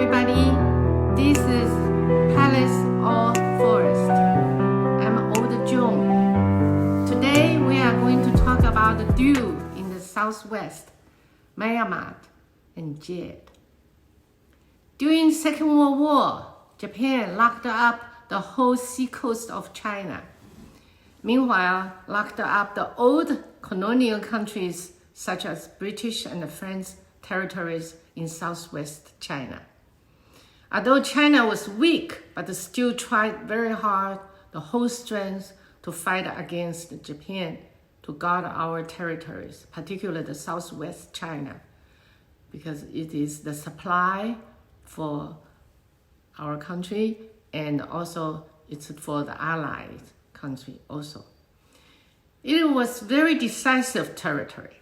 everybody. This is Palace or Forest. I'm Old Joan. Today we are going to talk about the duel in the southwest, Myanmar and Jade. During Second World War, Japan locked up the whole seacoast of China. Meanwhile, locked up the old colonial countries such as British and French territories in southwest China. Although China was weak, but still tried very hard the whole strength to fight against Japan to guard our territories, particularly the southwest China, because it is the supply for our country and also it's for the allied country also. It was very decisive territory.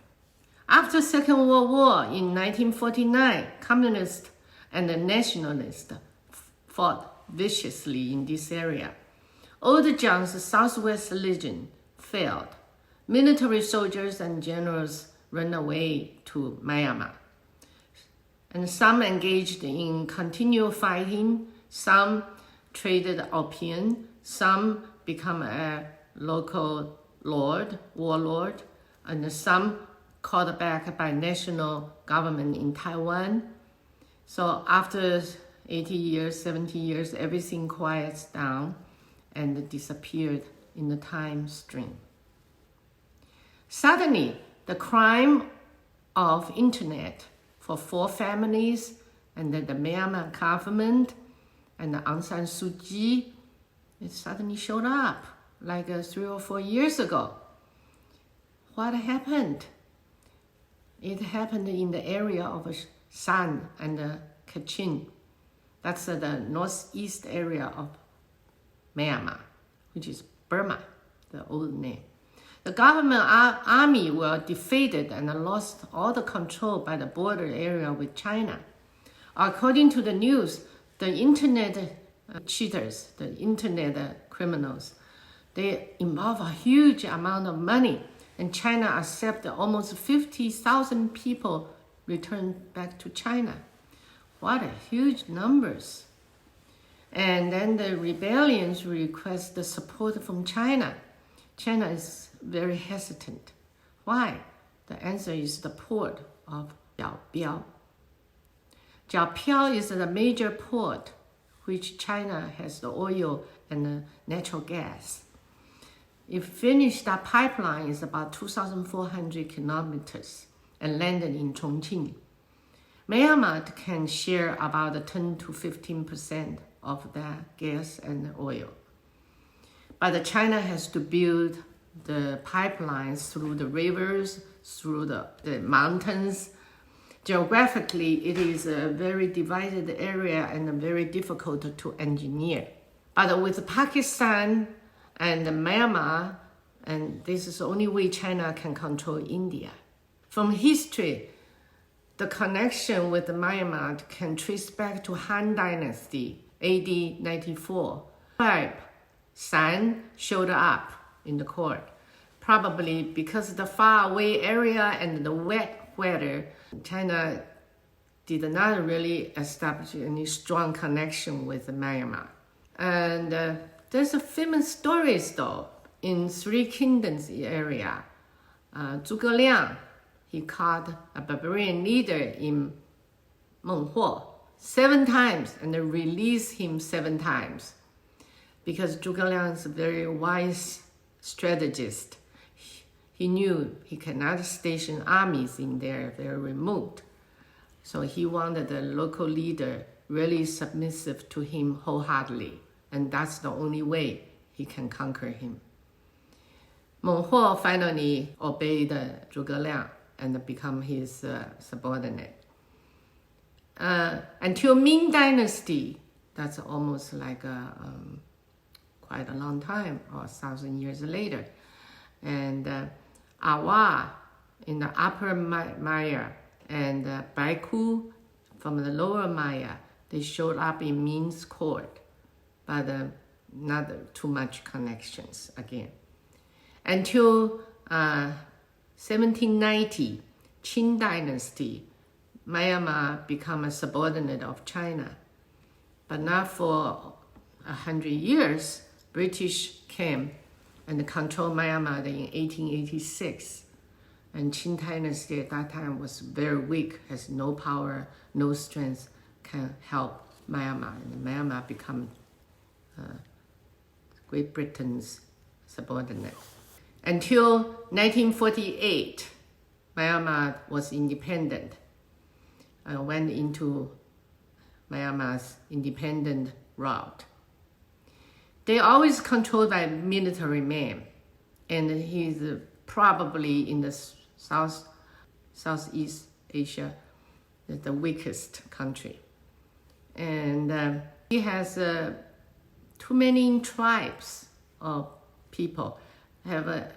After Second World War in 1949, communists and the nationalists fought viciously in this area. Old John's Southwest Legion failed. Military soldiers and generals ran away to Myanmar. And some engaged in continual fighting, some traded opium, some become a local warlord, and some called back by national government in Taiwan. So after 80 years, 70 years, everything quiets down and disappeared in the time stream. Suddenly, the crime of internet for four families and the Myanmar government and Aung San Suu Kyi, it suddenly showed up like 3 or 4 years ago. What happened? It happened in the area of Shan and Kachin. That's the northeast area of Myanmar, which is Burma, the old name. The government army were defeated and lost all the control by the border area with China. According to the news, the internet cheaters, the internet criminals, they involve a huge amount of money, and China accepted almost 50,000 people returned back to China. What a huge numbers. And then the rebellions request the support from China. China is very hesitant. Why? The answer is the port of Jiaobiao. Jiaobiao is the major port which China has the oil and the natural gas. If finished, that pipeline is about 2,400 kilometers and landed in Chongqing. Myanmar can share about 10 to 15% of that gas and oil. But China has to build the pipelines through the rivers, through the mountains. Geographically, it is a very divided area and very difficult to engineer. But with Pakistan and Myanmar, and this is the only way China can control India. From history, the connection with Myanmar can trace back to Han Dynasty, AD 94. San showed up in the court, probably because of the faraway area and the wet weather. China did not really establish any strong connection with Myanmar. And there's a famous stories though in Three Kingdoms area. Zhuge Liang, he caught a barbarian leader in Menghuo 7 times and released him 7 times. Because Zhuge Liang is a very wise strategist. He knew he cannot station armies in there, very remote. So he wanted the local leader really submissive to him wholeheartedly. And that's the only way he can conquer him. Menghuo finally obeyed Zhuge Liang and become his subordinate. Until Ming Dynasty, that's almost like quite a long time, or 1,000 years later. And Awa in the upper Maya and Baiku from the lower Maya, they showed up in Ming's court, but not too much connections again. Until 1790, Qing Dynasty, Myanmar become a subordinate of China. But not for 100 years. British came and controlled Myanmar in 1886. And Qing dynasty at that time was very weak, has no power, no strength, can help Myanmar. And Myanmar become Great Britain's subordinate. Until 1948, Myanmar was independent and went into Myanmar's independent route. They always controlled by military men, and he's probably in the Southeast Asia, the weakest country. And he has too many tribes of people, have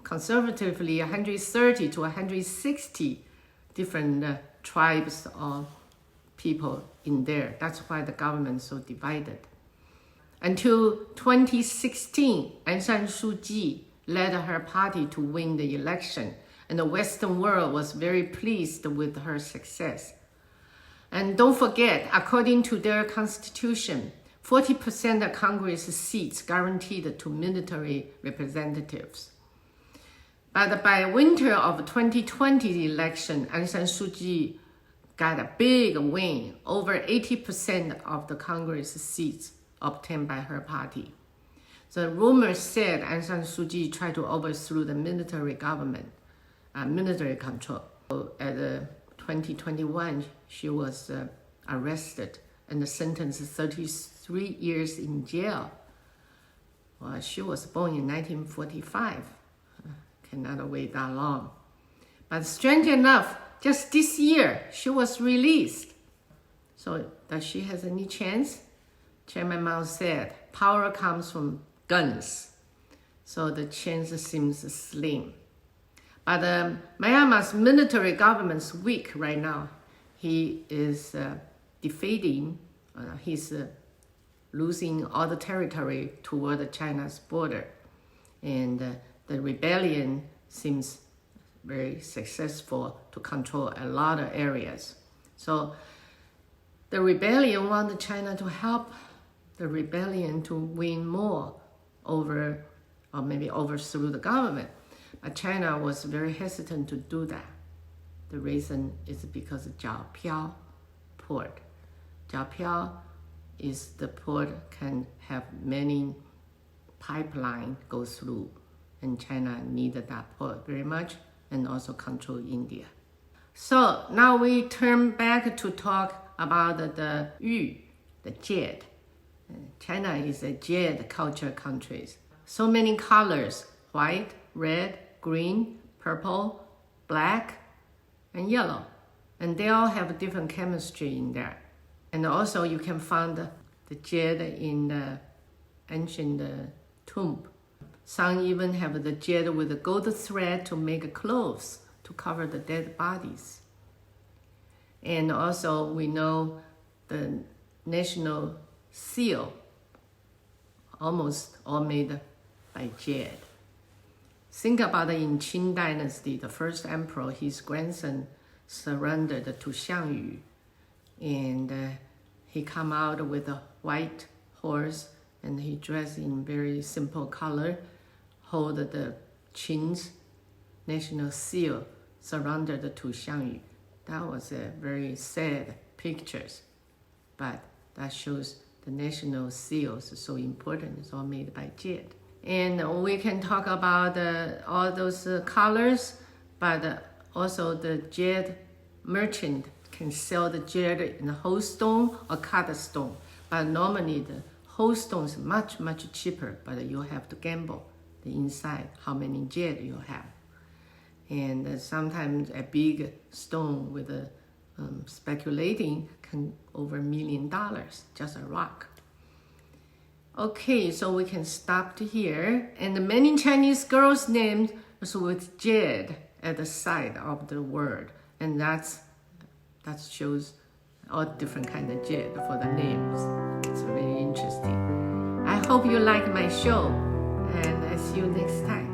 conservatively 130 to 160 different tribes of people in there. That's why the government is so divided. Until 2016, Aung San Suu Kyi led her party to win the election, and the Western world was very pleased with her success. And don't forget, according to their constitution, 40% of Congress seats guaranteed to military representatives. But by winter of 2020 election, Aung San Suu Kyi got a big win, over 80% of the Congress seats obtained by her party. The rumors said Aung San Suu Kyi tried to overthrow the military government, military control. At 2021, she was arrested and sentenced to 33 years in jail. Well, she was born in 1945. Cannot wait that long. But strange enough, just this year, she was released. So does she have any chance? Chairman Mao said, power comes from guns. So the chance seems slim. But Myanmar's military government's weak right now. He is defeating, he's losing all the territory toward China's border. And the rebellion seems very successful to control a lot of areas. So the rebellion wanted China to help the rebellion to win more over, or maybe overthrow the government. But China was very hesitant to do that. The reason is because of Jiaopiao port. Jiaopiao is the port can have many pipeline go through, and China needed that port very much, and also control India. So now we turn back to talk about the Yu, the Jade. China is a Jade culture country. So many colors, white, red, green, purple, black, and yellow. And they all have different chemistry in there. And also you can find the Jade in the ancient tomb. Some even have the Jade with a gold thread to make clothes to cover the dead bodies. And also we know the national seal, almost all made by Jade. Think about it, in Qing dynasty, the first emperor, his grandson surrendered to Xiangyu, and he come out with a white horse, and he dressed in very simple color, hold the Qing's national seal, surrendered to Xiangyu. That was a very sad pictures, but that shows the national seals are so important. It's all made by Jade. And we can talk about all those colors, but also the Jade merchant can sell the Jade in whole stone or cut stone. But normally the whole stone is much, much cheaper, but you have to gamble the inside, how many Jade you have. And sometimes a big stone with speculating can over $1 million, just a rock. Okay, so we can stop here. And many Chinese girls' names was with Jade at the side of the word. And that shows all different kind of Jade for the names. It's really interesting. I hope you like my show, and I see you next time.